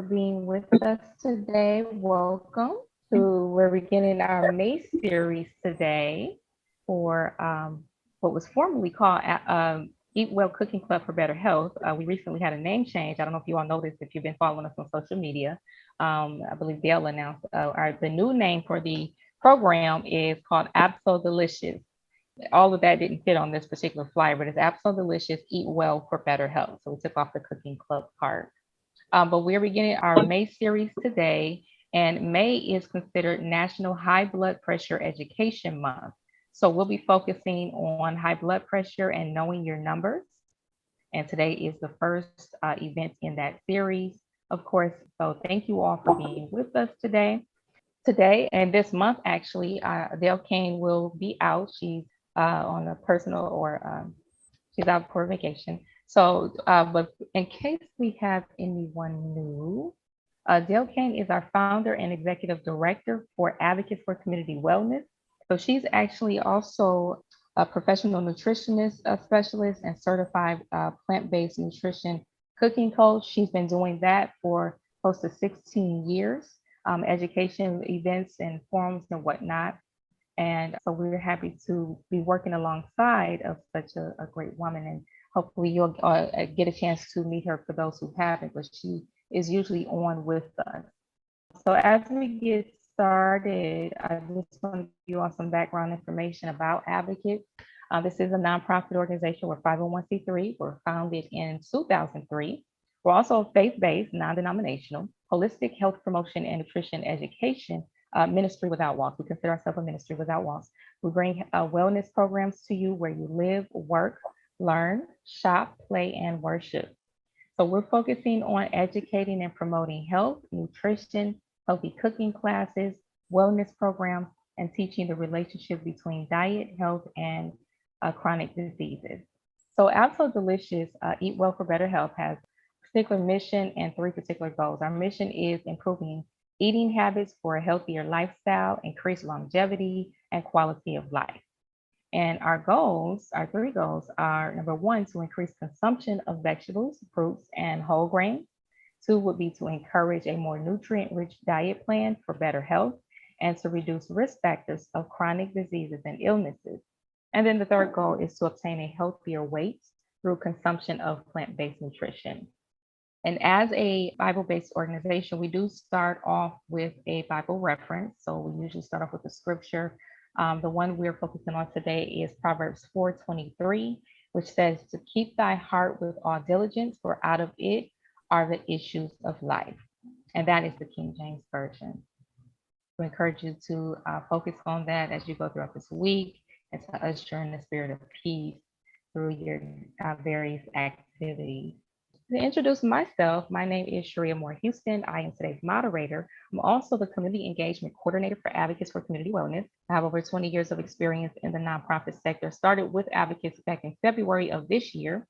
for being with us today. Welcome to we're beginning our May series today for what was formerly called Eat Well Cooking Club for Better Health. We recently had a name change. I don't know if you all noticed if you've been following us on social media. I believe Dale announced the new name for the program is called ABSOL Delicious. All of that didn't fit on this particular flyer, but it's ABSOL Delicious Eat Well for Better Health. So we took off the cooking club part. But we're beginning our May series today, and May is considered National High Blood Pressure Education Month. So we'll be focusing on high blood pressure and knowing your numbers. And today is the first event in that series, of course. So thank you all for being with us today. Today and this month, actually, Dale Kane will be out. She's on a personal or she's out for vacation. So, but in case we have anyone new, Dale Kane is our founder and executive director for Advocates for Community Wellness. So she's actually also a professional nutritionist specialist and certified plant-based nutrition cooking coach. She's been doing that for close to 16 years, education events and forums and whatnot. And so we're happy to be working alongside of such a great woman. And hopefully you'll get a chance to meet her for those who haven't, but she is usually on with us. So as we get started, I just want to give you all some background information about Advocates. This is a nonprofit organization. We're 501c3. We're founded in 2003. We're also faith-based, non-denominational, holistic health promotion and nutrition education ministry without walls. We consider ourselves a ministry without walls. We bring wellness programs to you where you live, work, learn, shop, play, and worship. So we're focusing on educating and promoting health, nutrition, healthy cooking classes, wellness programs, and teaching the relationship between diet, health, and chronic diseases. So ABSOL Delicious Eat Well for Better Health has a particular mission and three particular goals. Our mission is improving eating habits for a healthier lifestyle, increased longevity, and quality of life. And our goals, our three goals are number one, to increase consumption of vegetables, fruits, and whole grains. Two would be to encourage a more nutrient-rich diet plan for better health and to reduce risk factors of chronic diseases and illnesses. And then the third goal is to obtain a healthier weight through consumption of plant-based nutrition. And as a Bible-based organization, we do start off with a Bible reference. So we usually start off with the scripture. The one we're focusing on today is Proverbs 4:23, which says to keep thy heart with all diligence, for out of it are the issues of life. And that is the King James Version. We encourage you to focus on that as you go throughout this week and to usher in the spirit of peace through your various activities. To introduce myself, my name is Sharia Moore Houston. I am today's moderator. I'm also the Community Engagement Coordinator for Advocates for Community Wellness. I have over 20 years of experience in the nonprofit sector. Started with Advocates back in February of this year.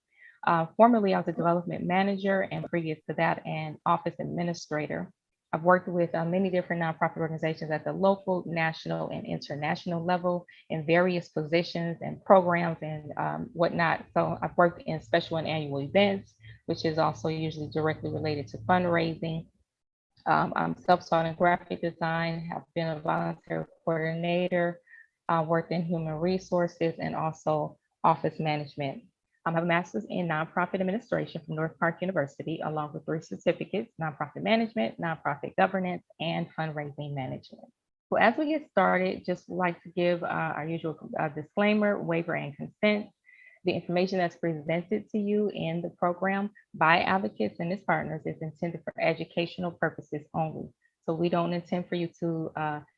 Formerly, I was a development manager, and previous to that, an office administrator. I've worked with many different nonprofit organizations at the local, national, and international level in various positions and programs and whatnot. So I've worked in special and annual events, which is also usually directly related to fundraising. I'm self-taught in graphic design, have been a volunteer coordinator, worked in human resources, and also office management. I have a master's in nonprofit administration from North Park University, along with 3 certificates: nonprofit management, nonprofit governance, and fundraising management. So as we get started, just like to give our usual disclaimer, waiver, and consent. The information that's presented to you in the program by advocates and its partners is intended for educational purposes only. So we don't intend for you to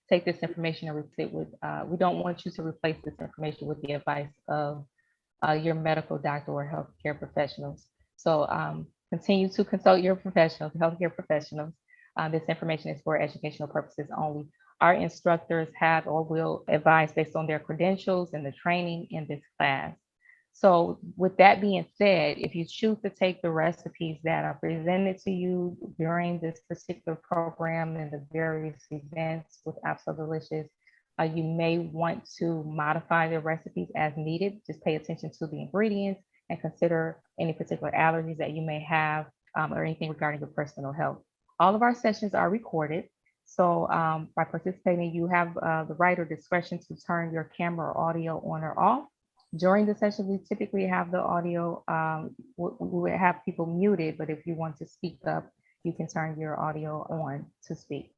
take this information and replace it with, we don't want you to replace this information with the advice of your medical doctor or healthcare professionals. So continue to consult your professionals, healthcare professionals. This information is for educational purposes only. Our instructors have or will advise based on their credentials and the training in this class. So with that being said, if you choose to take the recipes that are presented to you during this particular program and the various events with ABSOL Delicious, you may want to modify the recipes as needed. Just pay attention to the ingredients and consider any particular allergies that you may have or anything regarding your personal health. All of our sessions are recorded. So by participating, you have the right or discretion to turn your camera or audio on or off. During the session, we typically have the audio, we would have people muted, but if you want to speak up, you can turn your audio on to speak.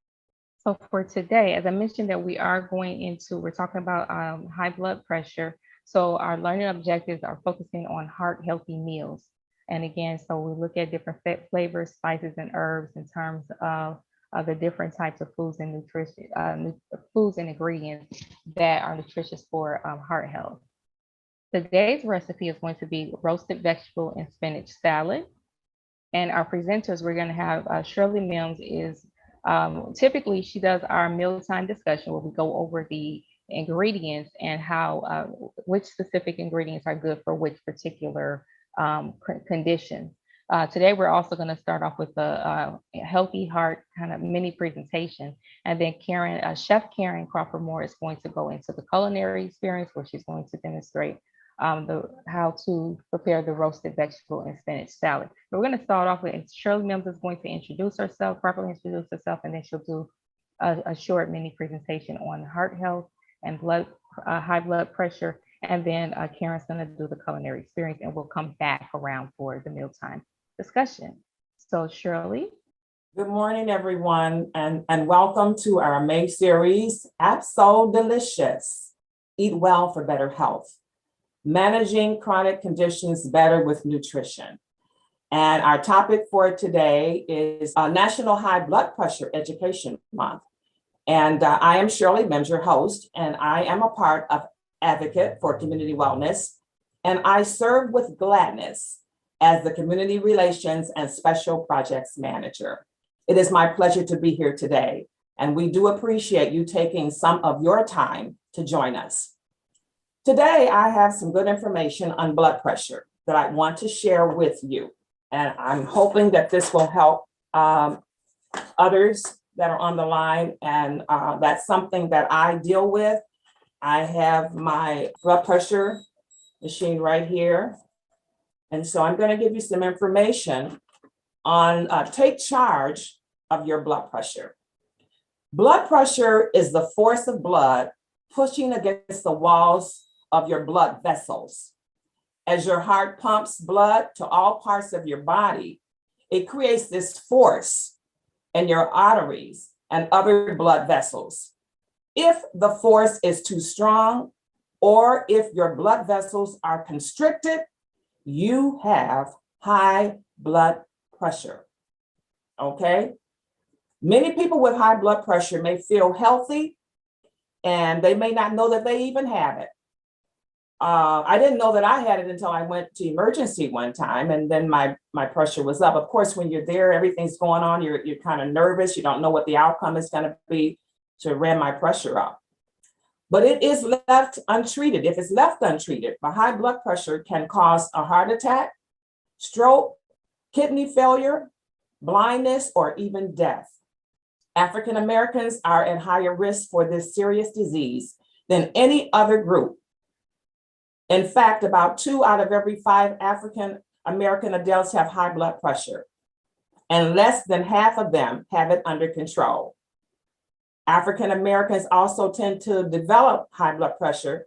So for today, as I mentioned that we're talking about high blood pressure. So our learning objectives are focusing on heart healthy meals. And again, so we look at different flavors, spices, and herbs in terms of the different types of foods and nutrition, foods and ingredients that are nutritious for heart health. Today's recipe is going to be roasted vegetable and spinach salad. And our presenters, we're going to have Shirley Mims is typically she does our mealtime discussion where we go over the ingredients and how which specific ingredients are good for which particular condition. Today, we're also going to start off with a healthy heart kind of mini presentation. And then Chef Karen Crawford Moore is going to go into the culinary experience where she's going to demonstrate how to prepare the roasted vegetable and spinach salad. We're going to start off with Shirley Mims is going to properly introduce herself, and then she'll do a short mini presentation on heart health and high blood pressure. And then Karen's going to do the culinary experience, and we'll come back around for the mealtime discussion. So Shirley. Good morning, everyone, and welcome to our May series, ABSOL Delicious, Eat Well for Better Health. Managing chronic conditions better with nutrition. And our topic for today is National High Blood Pressure Education Month. And I am Shirley Mims, your host, and I am a part of Advocate for Community Wellness. And I serve with gladness as the Community Relations and Special Projects Manager. It is my pleasure to be here today, and we do appreciate you taking some of your time to join us. Today, I have some good information on blood pressure that I want to share with you. And I'm hoping that this will help others that are on the line. And that's something that I deal with. I have my blood pressure machine right here. And so I'm going to give you some information on take charge of your blood pressure. Blood pressure is the force of blood pushing against the walls of your blood vessels. As your heart pumps blood to all parts of your body, it creates this force in your arteries and other blood vessels. If the force is too strong, or if your blood vessels are constricted, you have high blood pressure. Okay? Many people with high blood pressure may feel healthy, and they may not know that they even have it. I didn't know that I had it until I went to emergency one time, and then my pressure was up. Of course, when you're there, everything's going on. You're kind of nervous. You don't know what the outcome is going to be. So it ran my pressure up. But it is left untreated. If it's left untreated, the high blood pressure can cause a heart attack, stroke, kidney failure, blindness, or even death. African Americans are at higher risk for this serious disease than any other group. In fact, about 2 out of every 5 African American adults have high blood pressure, and less than half of them have it under control. African Americans also tend to develop high blood pressure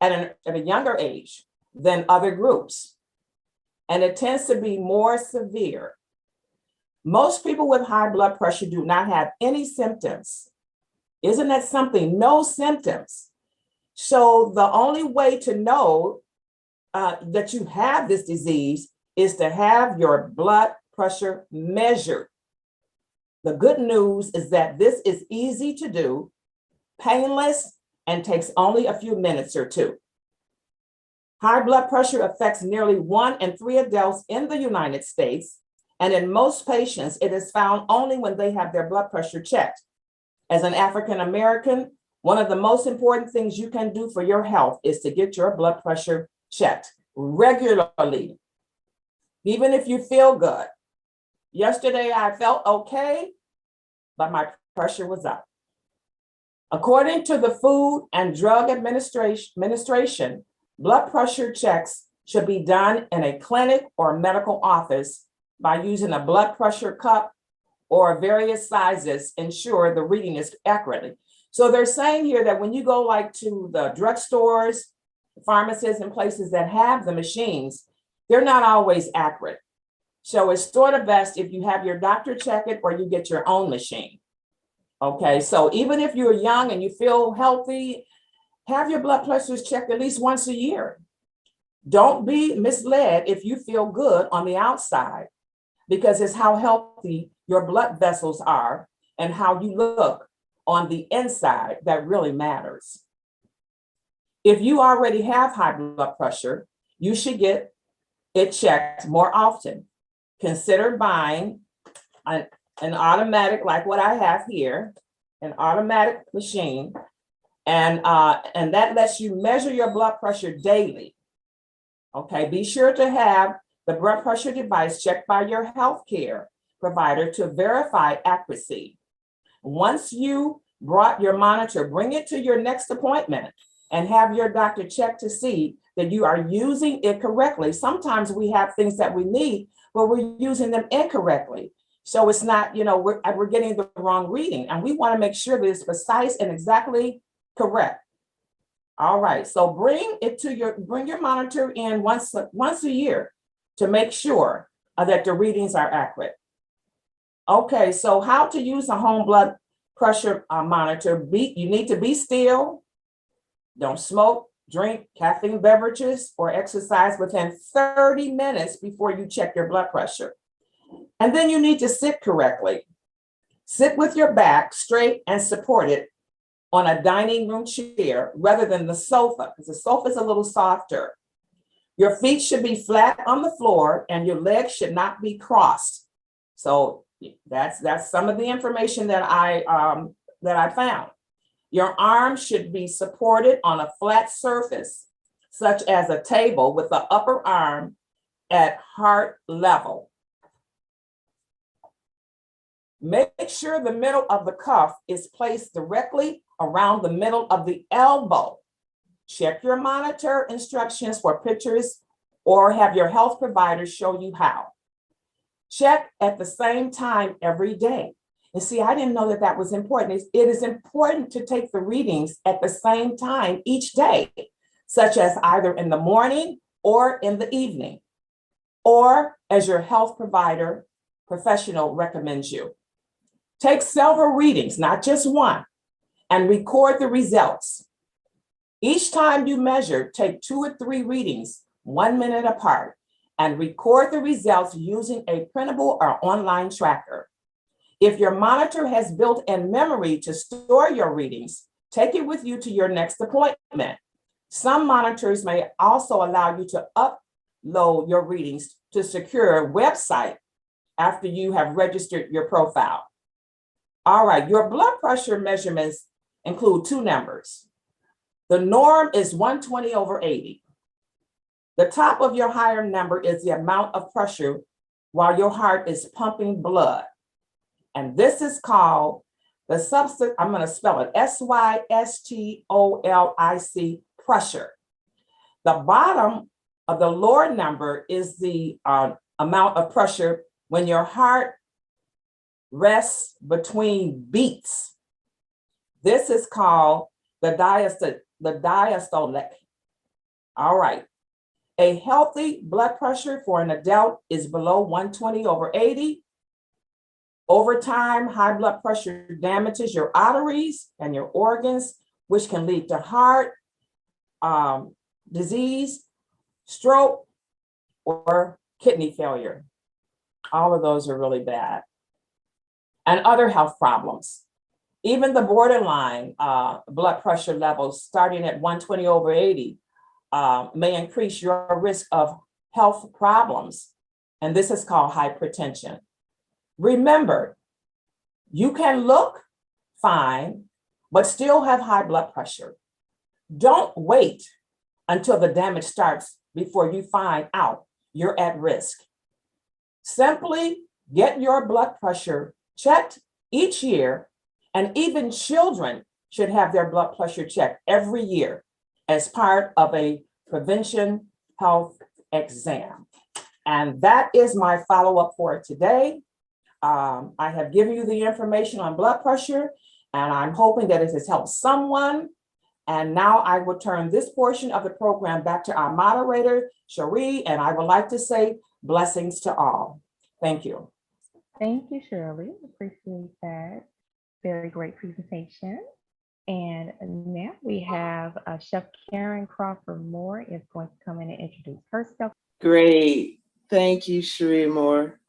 at a younger age than other groups, and it tends to be more severe. Most people with high blood pressure do not have any symptoms. Isn't that something? No symptoms. So the only way to know that you have this disease is to have your blood pressure measured. The good news is that this is easy to do, painless, and takes only a few minutes or 2. High blood pressure affects nearly 1 in 3 adults in the United States, and in most patients, it is found only when they have their blood pressure checked. As an African American, one of the most important things you can do for your health is to get your blood pressure checked regularly, even if you feel good. Yesterday, I felt okay, but my pressure was up. According to the Food and Drug Administration, blood pressure checks should be done in a clinic or medical office by using a blood pressure cuff or various sizes ensure the reading is accurately. So they're saying here that when you go like to the drugstores, pharmacies, and places that have the machines, they're not always accurate. So it's sort of best if you have your doctor check it or you get your own machine. Okay, so even if you're young and you feel healthy, have your blood pressures checked at least once a year. Don't be misled if you feel good on the outside, because it's how healthy your blood vessels are and how you look on the inside that really matters. If you already have high blood pressure, you should get it checked more often. Consider buying an automatic, like what I have here, an automatic machine, and that lets you measure your blood pressure daily. Okay, be sure to have the blood pressure device checked by your healthcare provider to verify accuracy. Once you brought your monitor, bring it to your next appointment and have your doctor check to see that you are using it correctly. Sometimes we have things that we need, but we're using them incorrectly. So it's not, we're getting the wrong reading, and we want to make sure that it's precise and exactly correct. All right, so bring your monitor in once a year to make sure that the readings are accurate. Okay, so how to use a home blood pressure monitor? You need to be still. Don't smoke, drink caffeine beverages, or exercise within 30 minutes before you check your blood pressure. And then you need to sit correctly. Sit with your back straight and supported on a dining room chair rather than the sofa, because the sofa is a little softer. Your feet should be flat on the floor and your legs should not be crossed. So that's some of the information that I found. Your arms should be supported on a flat surface, such as a table, with the upper arm at heart level. Make sure the middle of the cuff is placed directly around the middle of the elbow. Check your monitor instructions for pictures or have your health provider show you how. Check at the same time every day. And see, I didn't know that was important. It is important to take the readings at the same time each day, such as either in the morning or in the evening, or as your health provider professional recommends you. Take several readings, not just one, and record the results. Each time you measure, take 2 or 3 readings, 1 minute apart, and record the results using a printable or online tracker. If your monitor has built-in memory to store your readings, take it with you to your next appointment. Some monitors may also allow you to upload your readings to secure website after you have registered your profile. All right, your blood pressure measurements include 2 numbers. The norm is 120/80. The top of your higher number is the amount of pressure while your heart is pumping blood. And this is called the substance, I'm going to spell it, systolic pressure. The bottom of the lower number is the amount of pressure when your heart rests between beats. This is called the diastolic. All right. A healthy blood pressure for an adult is below 120/80. Over time, high blood pressure damages your arteries and your organs, which can lead to heart disease, stroke, or kidney failure. All of those are really bad. And other health problems. Even the borderline blood pressure levels starting at 120/80 may increase your risk of health problems. And this is called hypertension. Remember, you can look fine, but still have high blood pressure. Don't wait until the damage starts before you find out you're at risk. Simply get your blood pressure checked each year, and even children should have their blood pressure checked every year as part of a prevention health exam. And that is my follow-up for today. I have given you the information on blood pressure, and I'm hoping that it has helped someone. And now I will turn this portion of the program back to our moderator, Cherie, and I would like to say blessings to all. Thank you. Thank you, Shirley. Appreciate that. Very great presentation. And now we have Chef Karen Crawford Moore is going to come in and introduce herself. Great. Thank you, Cherie Moore.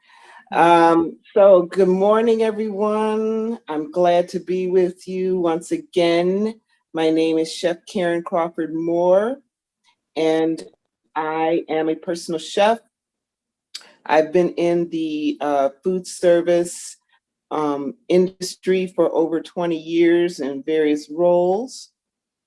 So good morning, everyone. I'm glad to be with you once again. My name is Chef Karen Crawford Moore, and I am a personal chef. I've been in the food service industry for over 20 years in various roles.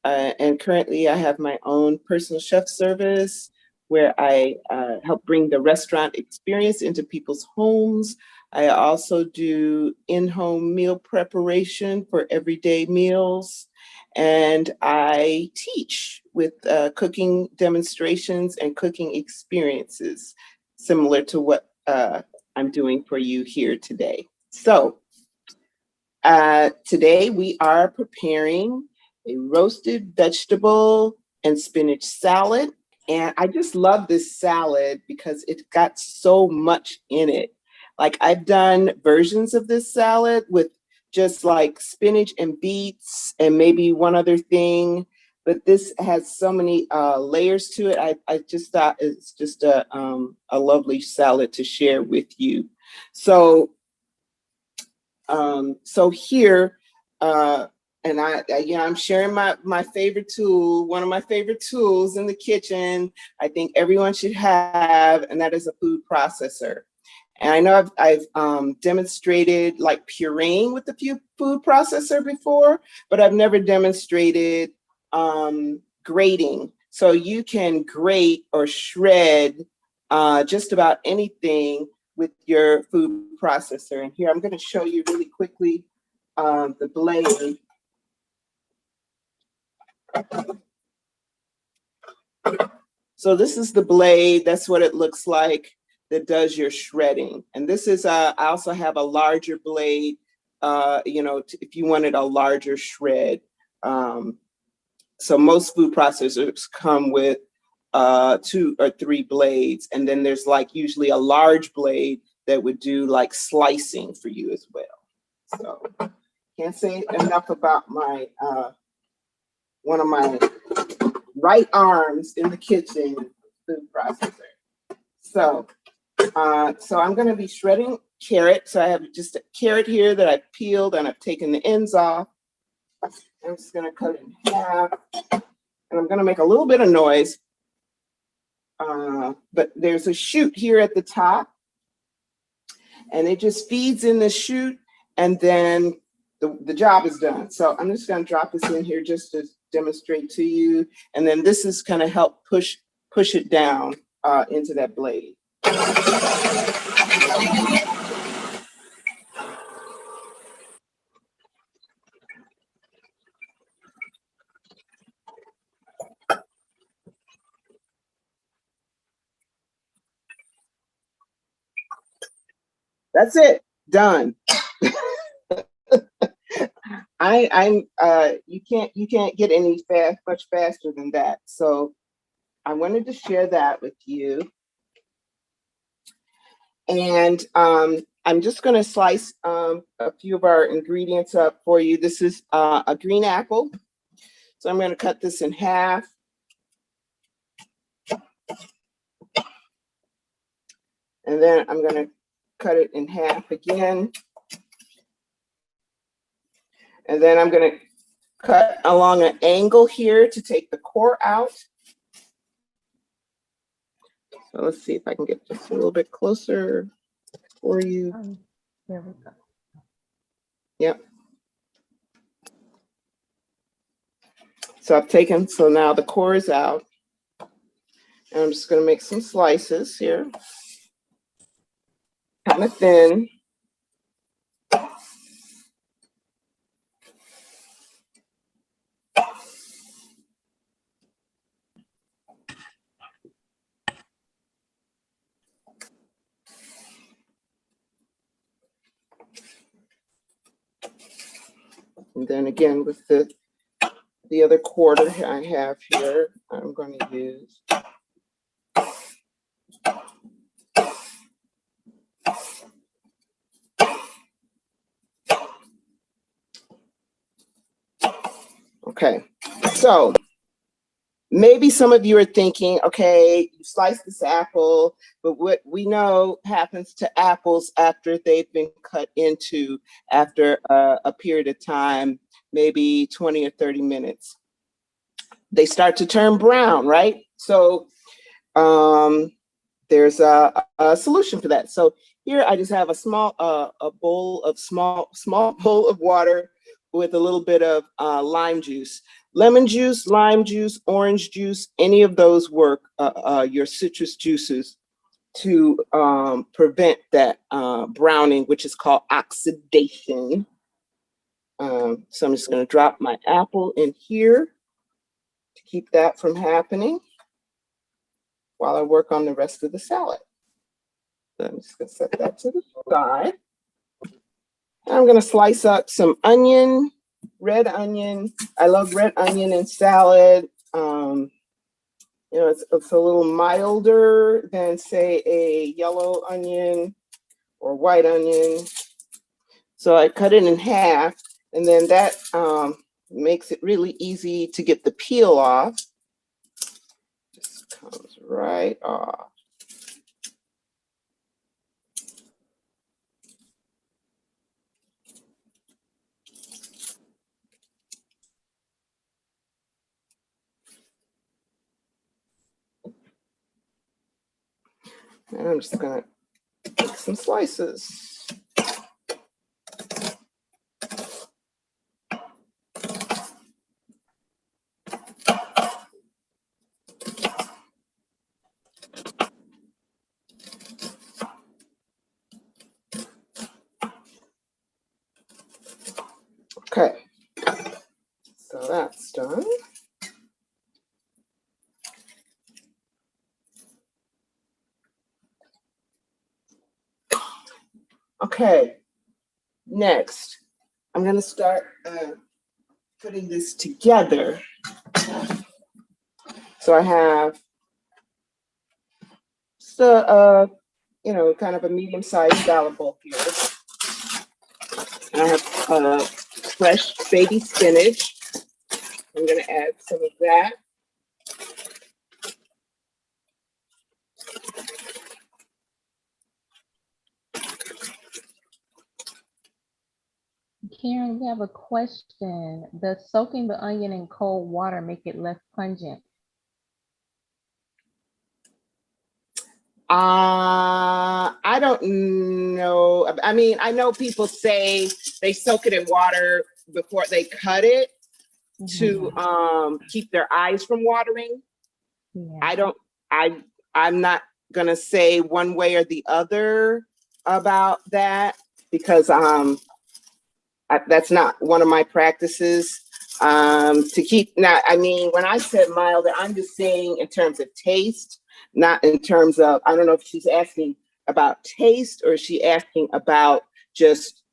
And currently I have my own personal chef service where I help bring the restaurant experience into people's homes. I also do in-home meal preparation for everyday meals. And I teach with cooking demonstrations and cooking experiences, similar to what I'm doing for you here today. So today we are preparing a roasted vegetable and spinach salad. And I just love this salad because it's got so much in it. Like I've done versions of this salad with just like spinach and beets and maybe one other thing, but this has so many layers to it. I just thought it's just a lovely salad to share with you. So here, and I'm sharing my favorite tool, one of my favorite tools in the kitchen, I think everyone should have, and that is a food processor. And I know I've demonstrated like pureeing with the food processor before, but I've never demonstrated grating. So you can grate or shred just about anything with your food processor. And here I'm going to show you really quickly the blade. So this is the blade. That's what it looks like that does your shredding. And this is, I also have a larger blade, if you wanted a larger shred. So most food processors come with 2 or 3 blades. And then there's like usually a large blade that would do like slicing for you as well. So can't say enough about my, one of my right arms in the kitchen food processor. So I'm going to be shredding carrot. So I have just a carrot here that I've peeled and I've taken the ends off. I'm just going to cut it in half, and I'm going to make a little bit of noise. But there's a chute here at the top, and it just feeds in the chute, and then the job is done. So I'm just going to drop this in here just to demonstrate to you, and then this is going to help push it down into that blade. That's it, done. You can't get any much faster than that. So I wanted to share that with you. And I'm just going to slice a few of our ingredients up for you. This is a green apple. So I'm going to cut this in half. And then I'm going to cut it in half again. And then I'm going to cut along an angle here to take the core out. So let's see if I can get just a little bit closer for you. There we go. Yep. So I've taken, so now the core is out. And I'm just going to make some slices here. Kind of thin. And then again, with the other quarter I have here, I'm going to use okay. So maybe some of you are thinking, okay, you slice this apple, but what we know happens to apples after they've been cut into after a period of time, maybe 20 or 30 minutes. They start to turn brown, right? So there's a solution for that. So here I just have a small small bowl of water with a little bit of lime juice. Lemon juice, lime juice, orange juice, any of those work, your citrus juices, to prevent that browning, which is called oxidation. So I'm just going to drop my apple in here to keep that from happening while I work on the rest of the salad. So I'm just going to set that to the side. I'm going to slice up some onion, red onion. I love red onion in salad. You know, it's a little milder than, say, a yellow onion or white onion. So I cut it in half, and then that makes it really easy to get the peel off. Just comes right off. And I'm just gonna make some slices. Okay, so that's done. Okay, next, I'm gonna start putting this together. So I have just a you know, kind of a medium-sized salad bowl here. And I have fresh baby spinach. I'm gonna add some of that. Karen, we have a question. Does soaking the onion in cold water make it less pungent? I don't know. I mean, I know people say they soak it in water before they cut it to keep their eyes from watering. Yeah. I'm not gonna say one way or the other about that because that's not one of my practices. To keep, not, I mean, when I said milder, I'm just saying in terms of taste, not in terms of, I don't know if she's asking about taste or is she asking about just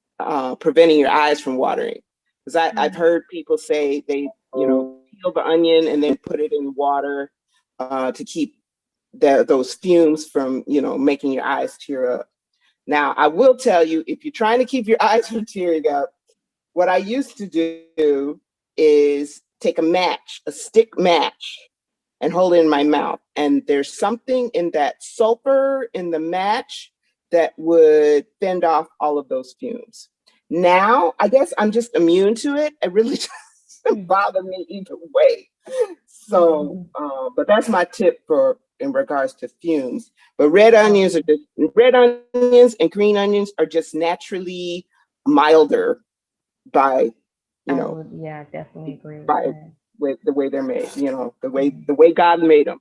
preventing your eyes from watering. Because I've heard people say they, you know, peel the onion and then put it in water to keep those fumes from, you know, making your eyes tear up. Now, I will tell you, if you're trying to keep your eyes from tearing up, what I used to do is take a match, a stick match, and hold it in my mouth. And there's something in that sulfur in the match that would fend off all of those fumes. Now, I guess I'm just immune to it. It really doesn't bother me either way. So, but that's my tip in regards to fumes. But red onions and green onions are just naturally milder by, you know, Yeah, I definitely agree with by that. with the way they're made, you know, the way God made them.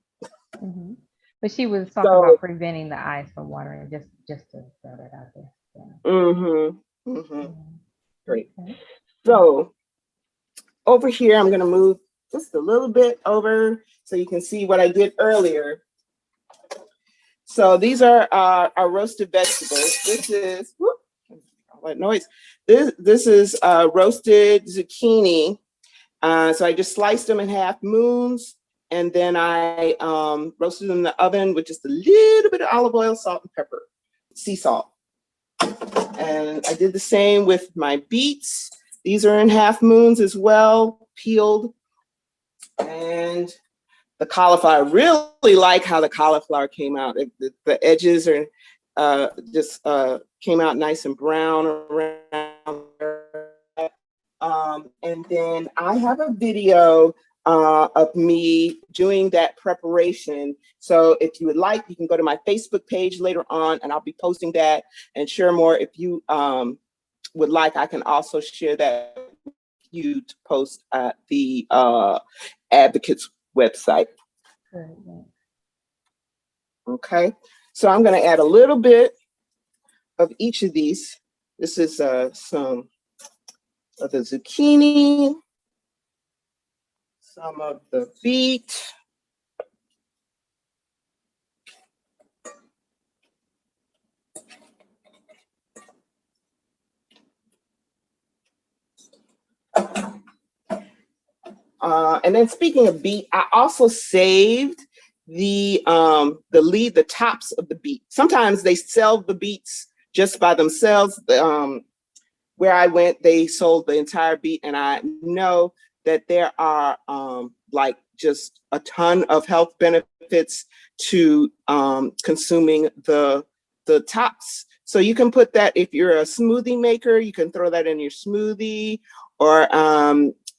But she was talking about preventing the eyes from watering, just to throw that out there. Yeah. Great. Okay. So over here, I'm going to move just a little bit over so you can see what I did earlier. So these are our roasted vegetables. This is all that noise. This is roasted zucchini. So I just sliced them in half moons, and then I roasted them in the oven with just a little bit of olive oil, salt, and pepper, sea salt. And I did the same with my beets. These are in half moons as well, peeled. And the cauliflower, I really like how the cauliflower came out. The edges are just came out nice and brown around. And then I have a video of me doing that preparation. So if you would like, you can go to my Facebook page later on, and I'll be posting that and share more. If you would like, I can also share that with you to post at the Advocates website. Good, yeah. Okay, so I'm going to add a little bit of each of these. This is some of the zucchini, some of the beet, and then speaking of beet, I also saved the tops of the beet. Sometimes they sell the beets just by themselves. Where I went, they sold the entire beet, and I know that there are like just a ton of health benefits to consuming the tops. So you can put that, if you're a smoothie maker, you can throw that in your smoothie, or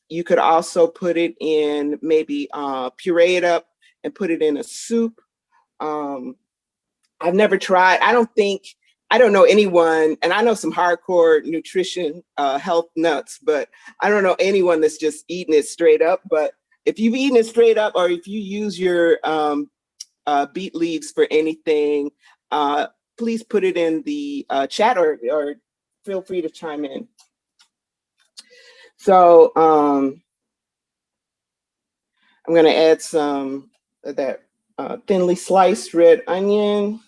you could also put it in, maybe puree it up and put it in a soup. I've never tried. I don't know anyone, and I know some hardcore nutrition health nuts, but I don't know anyone that's just eating it straight up. But if you've eaten it straight up, or if you use your beet leaves for anything, please put it in the chat, or feel free to chime in. So I'm going to add some of that thinly sliced red onion.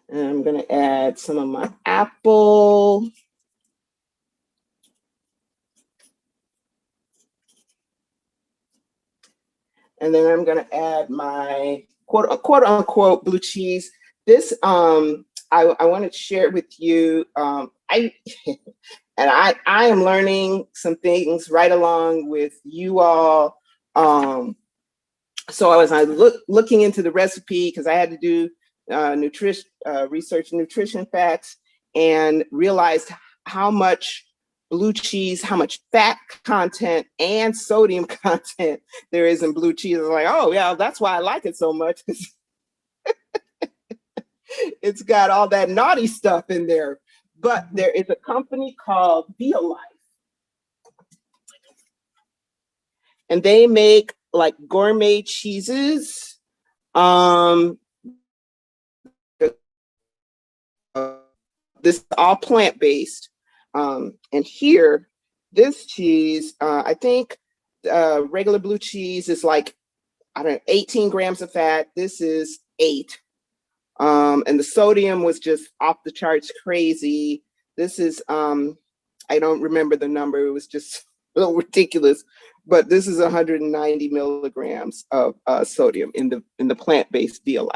And I'm going to add some of my apple. And then I'm going to add my quote unquote blue cheese. This I wanted to share with you. I am learning some things right along with you all. So I was looking into the recipe, because I had to do research nutrition facts, and realized how much blue cheese, how much fat content and sodium content there is in blue cheese. I was like, oh yeah, that's why I like it so much. It's got all that naughty stuff in there. But there is a company called ABSOL, and they make like gourmet cheeses. This is all plant-based. And here, this cheese, I think regular blue cheese is like, I don't know, 18 grams of fat. This is 8. And the sodium was just off the charts crazy. This is, I don't remember the number. It was just a little ridiculous. But this is 190 milligrams of sodium in the plant-based ABSOL.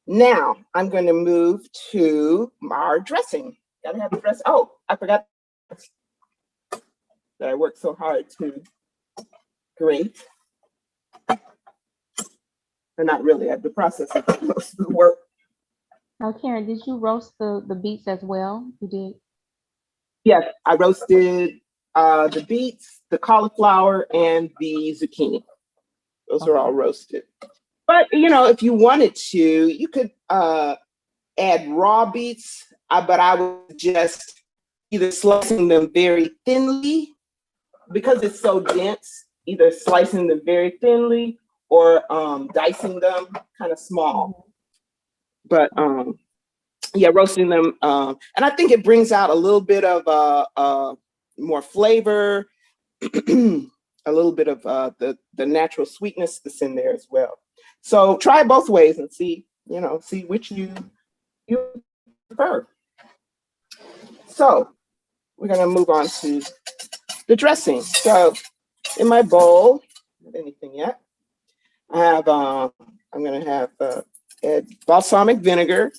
Now I'm going to move to our dressing. Gotta have the dressing. Oh, I forgot that I worked so hard to grate. Or not really, I have the process of most of the work. Now, Karen, did you roast the beets as well? You did? Yes, I roasted the beets, the cauliflower, and the zucchini. Those are all roasted. But, you know, if you wanted to, you could add raw beets, but I would just either slicing them very thinly, because it's so dense, either slicing them very thinly or dicing them kind of small. But yeah, roasting them. And I think it brings out a little bit of more flavor, a little bit of the natural sweetness that's in there as well. So try it both ways and see see which you prefer. So we're gonna move on to the dressing. So in my bowl, not anything yet. I have I'm gonna have add balsamic vinegar.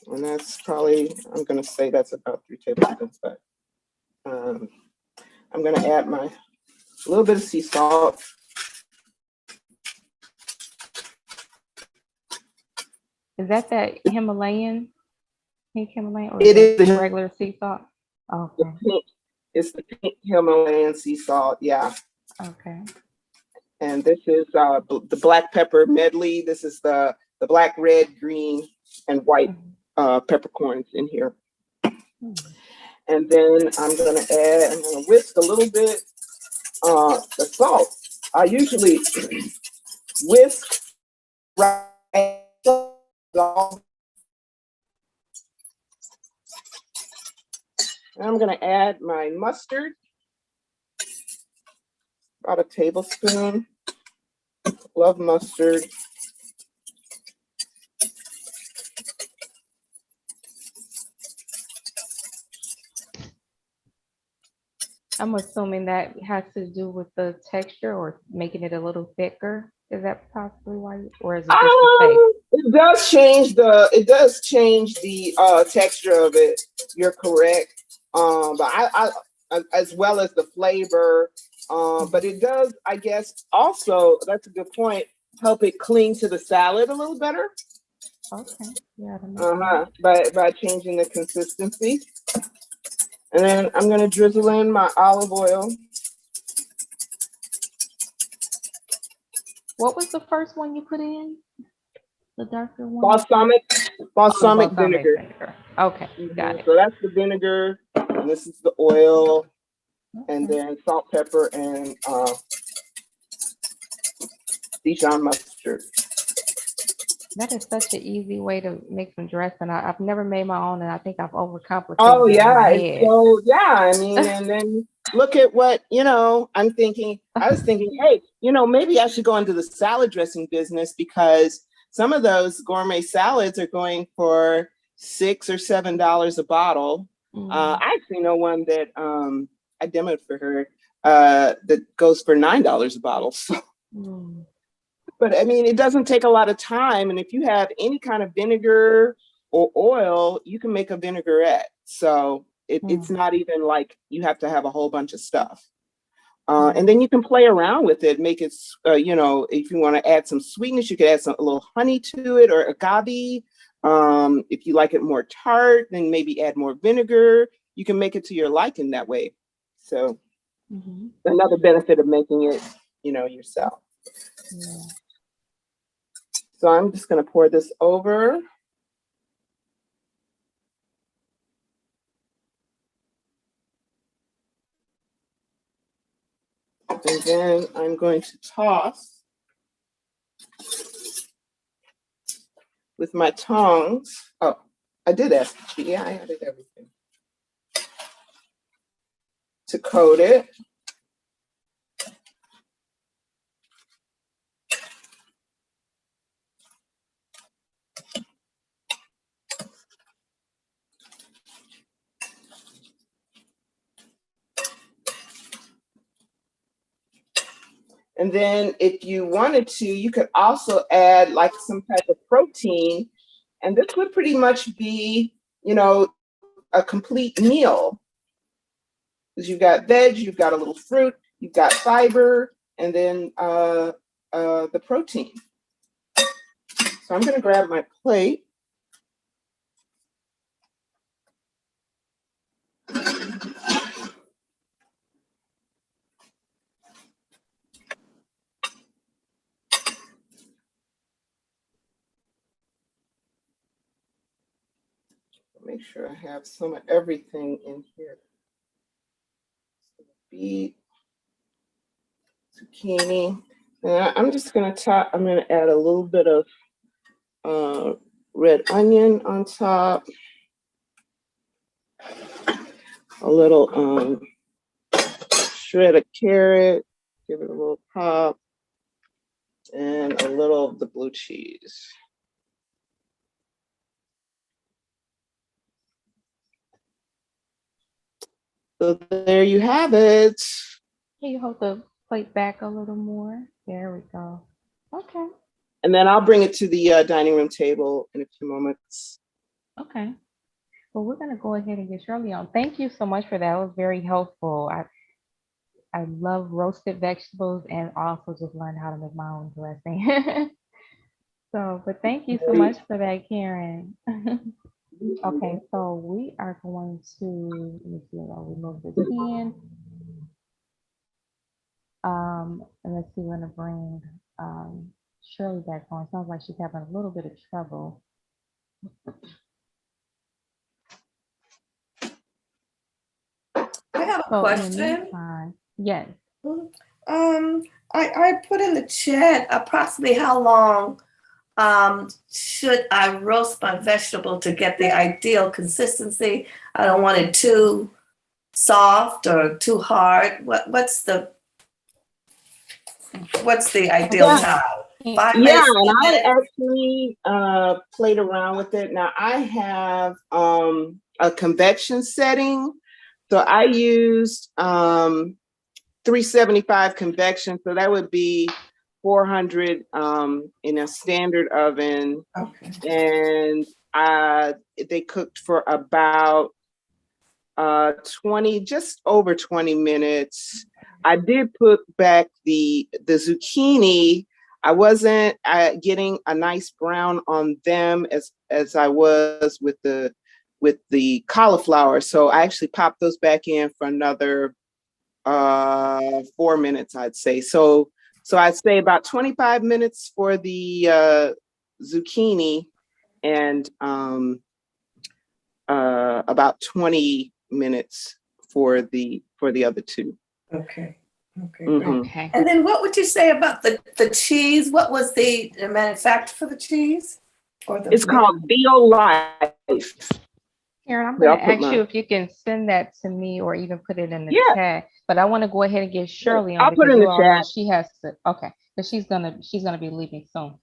And that's probably, I'm gonna say that's about 3 tablespoons, but I'm gonna add a little bit of sea salt. Is that Himalayan, pink Himalayan, or It is the regular sea salt? Okay. It's the pink Himalayan sea salt, yeah. Okay. And this is the black pepper medley. This is the black, red, green, and white peppercorns in here. And then I'm gonna whisk a little bit the salt. I usually whisk right. And I'm gonna add my mustard, about a tablespoon. Love mustard. I'm assuming that has to do with the texture or making it a little thicker. Is that possibly why, or is it just the taste? It does change the texture of it. You're correct. But I as well as the flavor. But it does, I guess, also, that's a good point, help it cling to the salad a little better. Okay. Yeah. That By changing the consistency. And then I'm gonna drizzle in my olive oil. What was the first one you put in? The darker one? Balsamic vinegar. Okay, got it. So that's the vinegar, and this is the oil, and then salt, pepper, and Dijon mustard. That is such an easy way to make some dressing. I've never made my own, and I think I've overcomplicated Oh it in yeah, my head. so yeah, I mean, and then look at what, I'm thinking, I was thinking, hey, maybe I should go into the salad dressing business, because some of those gourmet salads are going for $6 or $7 a bottle. I actually know one that I demoed for her that goes for $9 a bottle. So. But I mean, it doesn't take a lot of time. And if you have any kind of vinegar or oil, you can make a vinaigrette. So it's not even like you have to have a whole bunch of stuff. And then you can play around with it, make it, if you want to add some sweetness, you could add a little honey to it, or agave. If you like it more tart, then maybe add more vinegar. You can make it to your liking that way. So another benefit of making it, yourself. Yeah. So I'm just going to pour this over. And then I'm going to toss with my tongs. Oh, I did ask. Yeah, I added everything. To coat it. And then if you wanted to, you could also add like some type of protein. And this would pretty much be, a complete meal. Because you've got veg, you've got a little fruit, you've got fiber, and then the protein. So I'm going to grab my plate. Make sure I have some of everything in here. Beet, zucchini. And I'm just going to add a little bit of red onion on top. A little shred of carrot, give it a little pop. and a little of the blue cheese. So there you have it. Can you hold the plate back a little more? There we go. Okay. And then I'll bring it to the dining room table in a few moments. Okay. Well, we're gonna go ahead and get Shirley on. Thank you so much for that. It was very helpful. I love roasted vegetables and also just learned how to make my own dressing. So, but thank you so much for that, Karen. Okay, so we are going to, let me see, I'll remove this can. And let's see, we're gonna bring Shirley back on. Sounds like she's having a little bit of trouble. I have a So in the question. meantime, yes. I put in the chat approximately how long should I roast my vegetable to get the ideal consistency? I don't want it too soft or too hard. What's the ideal Yeah. time? 5 Yeah, minutes, 10 and I minutes? actually played around with it. Now I have a convection setting. So I used 375 convection. So that would be 400 in a standard oven. Okay. And they cooked for about 20, just over 20 minutes. I did put back the zucchini. I wasn't getting a nice brown on them as I was with the cauliflower. So I actually popped those back in for another 4 minutes, I'd say. So I'd say about 25 minutes for the zucchini and about 20 minutes for the other two. Okay. Okay. Mhm. Great. Okay. And then what would you say about the cheese? What was the manufacturer for the cheese? Or the It's called Bio Life. Karen, I'm Yeah, going I'll to put ask mine. you if you can send that to me or even put it in the Yeah. chat. But I want to go ahead and get Shirley on I'll put because it in you the all know chat. she has to. Okay, because she's gonna be leaving soon.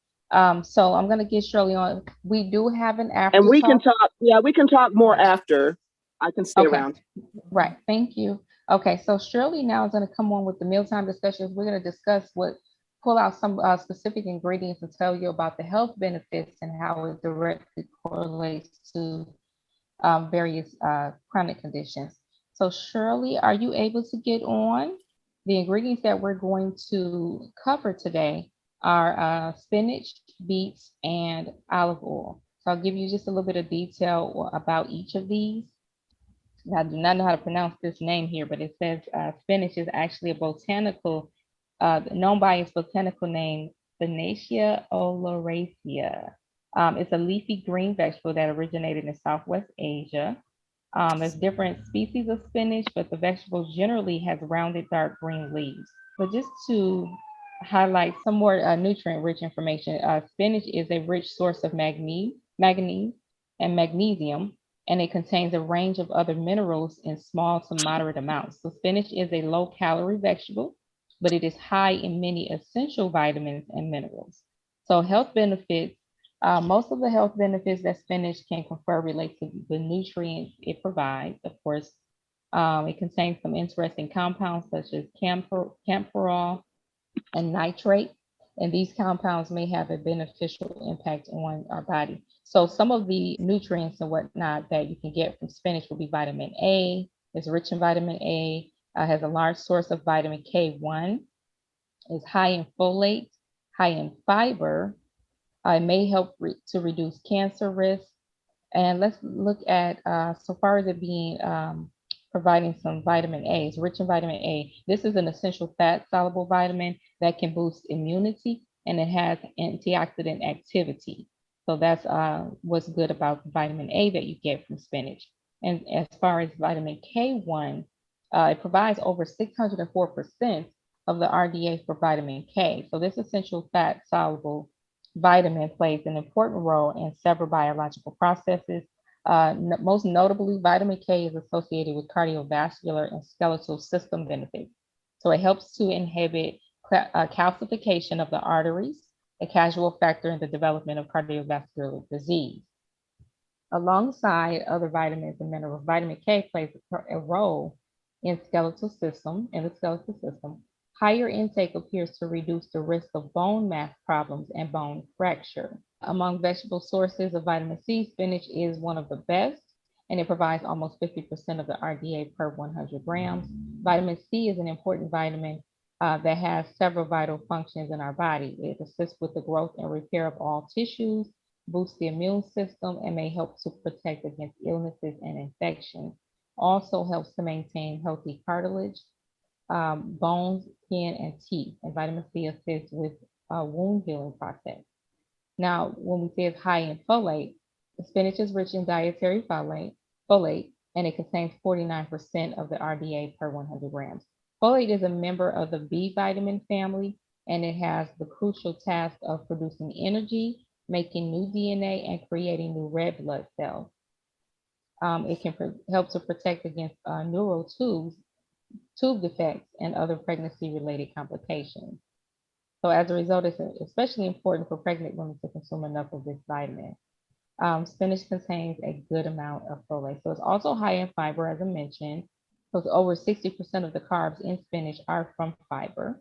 So I'm gonna get Shirley on. We do have an after And we can talk. talk. Yeah, we can talk more after. I can stay Okay. around. Right. Thank you. Okay. So Shirley now is going to come on with the mealtime discussions. We're going to discuss pull out some specific ingredients and tell you about the health benefits and how it directly correlates to various chronic conditions. So Shirley, are you able to get on? The ingredients that we're going to cover today are spinach, beets, and olive oil. So I'll give you just a little bit of detail about each of these. I do not know how to pronounce this name here, but it says spinach is actually a botanical, known by its botanical name, Spinacia oleracea. It's a leafy green vegetable that originated in Southwest Asia. There's different species of spinach, but the vegetable generally has rounded dark green leaves. But just to highlight some more nutrient-rich information, spinach is a rich source of manganese, and magnesium, and it contains a range of other minerals in small to moderate amounts. So spinach is a low-calorie vegetable, but it is high in many essential vitamins and minerals. So health benefits, most of the health benefits that spinach can confer relate to the nutrients it provides. Of course, it contains some interesting compounds such as camphorol and nitrate, and these compounds may have a beneficial impact on our body. So some of the nutrients and whatnot that you can get from spinach will be vitamin A. It's rich in vitamin A, has a large source of vitamin K1, is high in folate, high in fiber. It may help to reduce cancer risk. And let's look at, so far as it being providing some vitamin A, it's rich in vitamin A. This is an essential fat soluble vitamin that can boost immunity, and it has antioxidant activity. So that's what's good about vitamin A that you get from spinach. And as far as vitamin K1, it provides over 604% of the RDA for vitamin K. So this essential fat soluble vitamin plays an important role in several biological processes. Most notably, vitamin K is associated with cardiovascular and skeletal system benefits. So it helps to inhibit calcification of the arteries, a casual factor in the development of cardiovascular disease. Alongside other vitamins and minerals, vitamin K plays a role in the skeletal system. Higher intake appears to reduce the risk of bone mass problems and bone fracture. Among vegetable sources of vitamin C, spinach is one of the best, and it provides almost 50% of the RDA per 100 grams. Vitamin C is an important vitamin that has several vital functions in our body. It assists with the growth and repair of all tissues, boosts the immune system, and may help to protect against illnesses and infections. Also helps to maintain healthy cartilage, bones, skin, and teeth. And vitamin C assists with wound healing process. Now, when we say it's high in folate, spinach is rich in dietary folate, and it contains 49% of the RDA per 100 grams. Folate is a member of the B vitamin family, and it has the crucial task of producing energy, making new DNA, and creating new red blood cells. It can help to protect against neural tube defects, and other pregnancy-related complications. So as a result, it's especially important for pregnant women to consume enough of this vitamin. Spinach contains a good amount of folate. So it's also high in fiber, as I mentioned. So it's over 60% of the carbs in spinach are from fiber.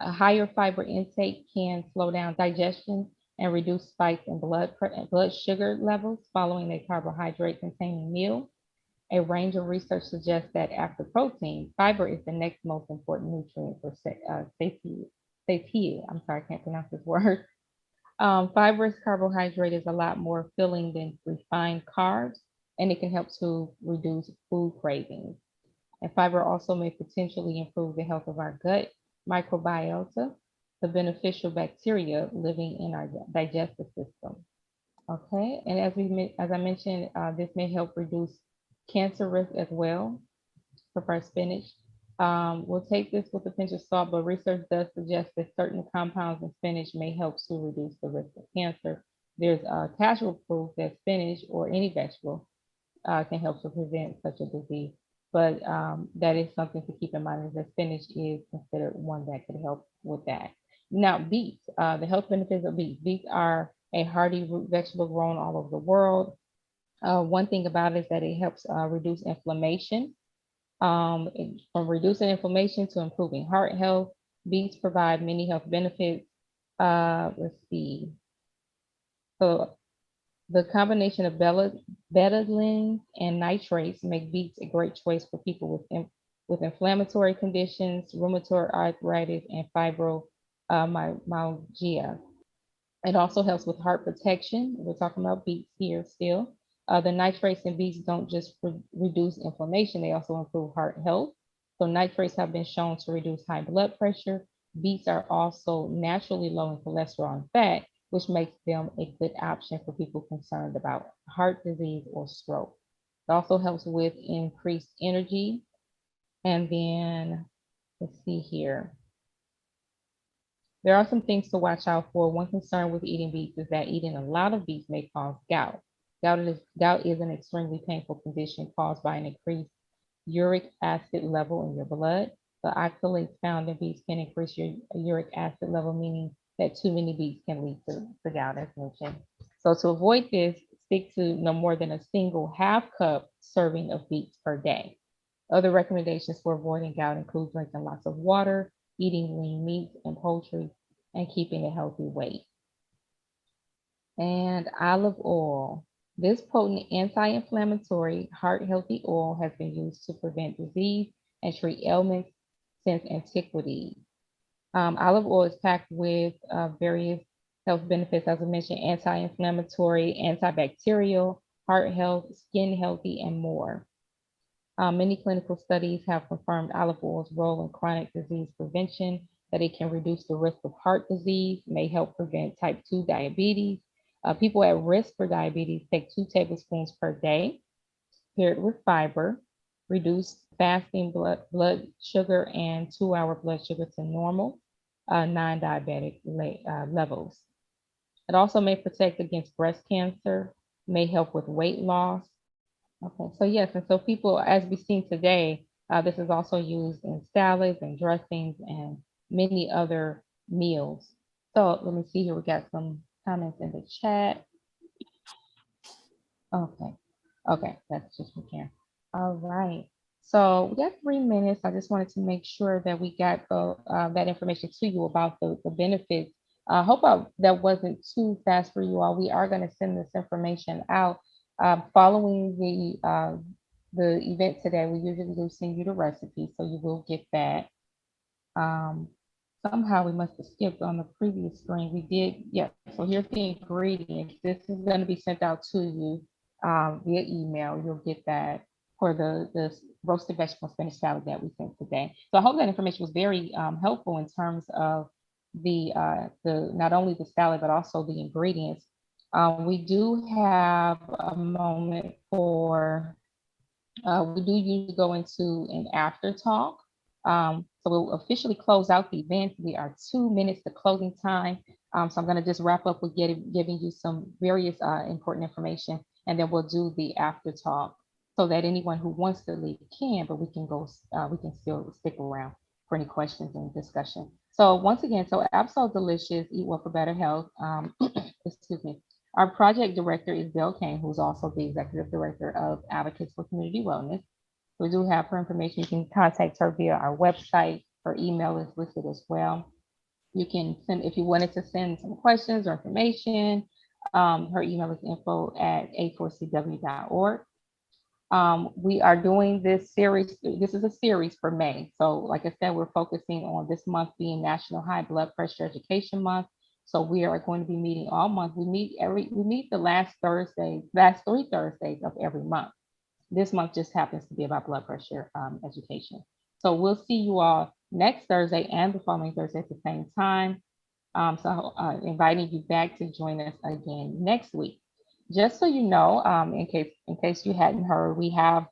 A higher fiber intake can slow down digestion and reduce spikes in blood sugar levels following a carbohydrate-containing meal. A range of research suggests that after protein, fiber is the next most important nutrient for satiety. I'm sorry, I can't pronounce this word. Fibrous carbohydrate is a lot more filling than refined carbs, and it can help to reduce food cravings. And fiber also may potentially improve the health of our gut microbiota, the beneficial bacteria living in our digestive system. Okay, and as I mentioned, this may help reduce cancer risk as well for spinach. We'll take this with a pinch of salt, but research does suggest that certain compounds in spinach may help to reduce the risk of cancer. There's casual proof that spinach or any vegetable can help to prevent such a disease. But that is something to keep in mind, is that spinach is considered one that could help with that. Now, beets, the health benefits of beets. Beets are a hardy root vegetable grown all over the world. One thing about it is that it helps reduce inflammation. From reducing inflammation to improving heart health, beets provide many health benefits. Let's see. So the combination of betadine and nitrates make beets a great choice for people with inflammatory conditions, rheumatoid arthritis, and fibromyalgia. It also helps with heart protection. We're talking about beets here still. The nitrates in beets don't just reduce inflammation, they also improve heart health. So nitrates have been shown to reduce high blood pressure. Beets are also naturally low in cholesterol and fat, which makes them a good option for people concerned about heart disease or stroke. It also helps with increased energy. And then let's see here. There are some things to watch out for. One concern with eating beets is that eating a lot of beets may cause gout. Gout is an extremely painful condition caused by an increased uric acid level in your blood. The oxalates found in beets can increase your uric acid level, meaning that too many beets can lead to gout, as mentioned. So to avoid this, stick to no more than a single half cup serving of beets per day. Other recommendations for avoiding gout include drinking lots of water, eating lean meats and poultry, and keeping a healthy weight. And olive oil. This potent anti-inflammatory, heart-healthy oil has been used to prevent disease and treat ailments since antiquity. Olive oil is packed with various health benefits, as I mentioned, anti-inflammatory, antibacterial, heart health, skin healthy, and more. Many clinical studies have confirmed olive oil's role in chronic disease prevention, that it can reduce the risk of heart disease, may help prevent type 2 diabetes. People at risk for diabetes take 2 tablespoons per day, paired with fiber, reduce fasting blood sugar and 2-hour blood sugar to normal, non-diabetic levels. It also may protect against breast cancer, may help with weight loss. Okay, so yes, and so people, as we've seen today, this is also used in salads and dressings and many other meals. So let me see here. We got some comments in the chat. Okay. Okay. That's just from Karen. All right. So we got 3 minutes. I just wanted to make sure that we got that information to you about the benefits. I hope that wasn't too fast for you all. We are going to send this information out following the event today. We usually do send you the recipe, so you will get that. Um, Somehow we must have skipped on the previous screen. We did, yeah. So here's the ingredients. This is going to be sent out to you via email. You'll get that for the roasted vegetable spinach salad that we sent today. So I hope that information was very helpful in terms of the not only the salad but also the ingredients. We do have a moment for we do usually go into an after talk. So we'll officially close out the event. We are 2 minutes to closing time. So I'm going to just wrap up with giving you some various important information, and then we'll do the after talk so that anyone who wants to leave can, but we can still stick around for any questions and discussion. So once again, so ABSOL Delicious, Eat Well for Better Health. Excuse me. Our project director is Bill Kane, who's also the executive director of Advocates for Community Wellness. We do have her information. You can contact her via our website. Her email is listed as well. You can send, if you wanted to send some questions or information, her email is info@a4cw.org. We are doing this series. This is a series for May. So like I said, we're focusing on this month being National High Blood Pressure Education Month. So we are going to be meeting all month. We meet the last 3 Thursdays of every month. This month just happens to be about blood pressure education. So we'll see you all next Thursday and the following Thursday at the same time. So inviting you back to join us again next week. Just so you know, in case you hadn't heard, we have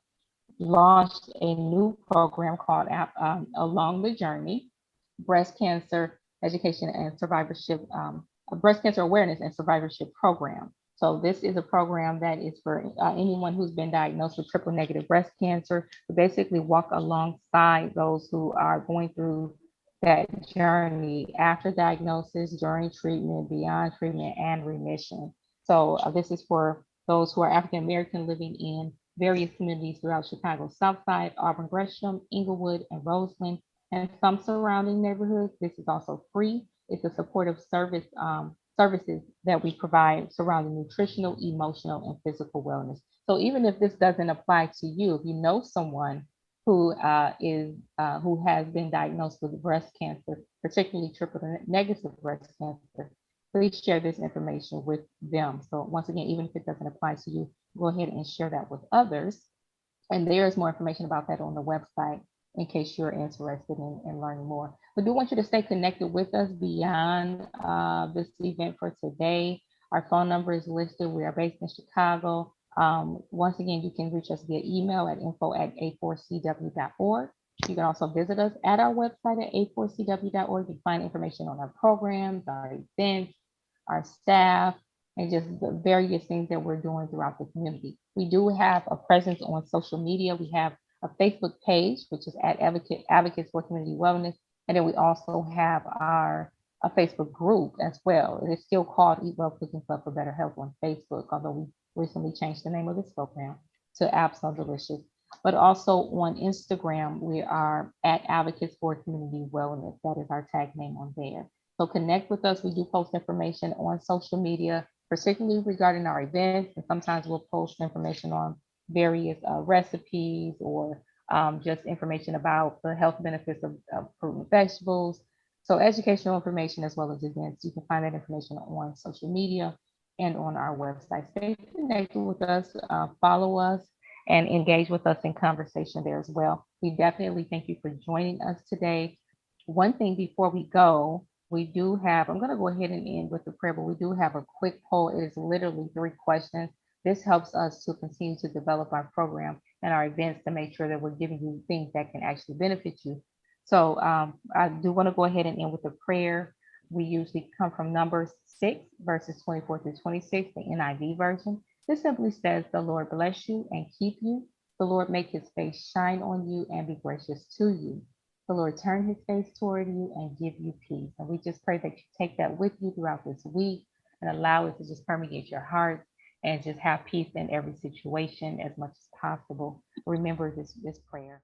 launched a new program called Along the Journey, Breast Cancer Education and Survivorship, Breast Cancer Awareness and Survivorship Program. So this is a program that is for anyone who's been diagnosed with triple negative breast cancer to basically walk alongside those who are going through that journey after diagnosis, during treatment, beyond treatment, and remission. So this is for those who are African American living in various communities throughout Chicago's South Side, Auburn, Gresham, Inglewood, and Roseland, and some surrounding neighborhoods. This is also free. It's a supportive services that we provide surrounding nutritional, emotional, and physical wellness. So even if this doesn't apply to you, if you know someone who has been diagnosed with breast cancer, particularly triple negative breast cancer, please share this information with them. So once again, even if it doesn't apply to you, go ahead and share that with others. And there is more information about that on the website in case you're interested in learning more. We do want you to stay connected with us beyond this event for today. Our phone number is listed. We are based in Chicago. Once again, you can reach us via email at info@a4cw.org. You can also visit us at our website at a4cw.org. You can find information on our programs, our events, our staff, and just the various things that we're doing throughout the community. We do have a presence on social media. We have a Facebook page, which is at Advocates for Community Wellness. And then we also have a Facebook group as well. It is still called Eat Well Cooking Club for Better Health on Facebook, although we recently changed the name of this program to ABSOL Delicious. But also on Instagram, we are at Advocates for Community Wellness. That is our tag name on there. So connect with us. We do post information on social media, particularly regarding our events. And sometimes we'll post information on various recipes or just information about the health benefits of fruit and vegetables. So educational information as well as events. You can find that information on social media and on our website. Stay connected with us, follow us, and engage with us in conversation there as well. We definitely thank you for joining us today. One thing before we go, we do have, I'm going to go ahead and end with the prayer, but we do have a quick poll. It is literally 3 questions. This helps us to continue to develop our program and our events to make sure that we're giving you things that can actually benefit you. So I do want to go ahead and end with a prayer. We usually come from Numbers 6, verses 24 through 26, the NIV version. This simply says, the Lord bless you and keep you. The Lord make his face shine on you and be gracious to you. the Lord turn his face toward you and give you peace. And we just pray that you take that with you throughout this week and allow it to just permeate your heart and just have peace in every situation as much as possible. Remember this prayer.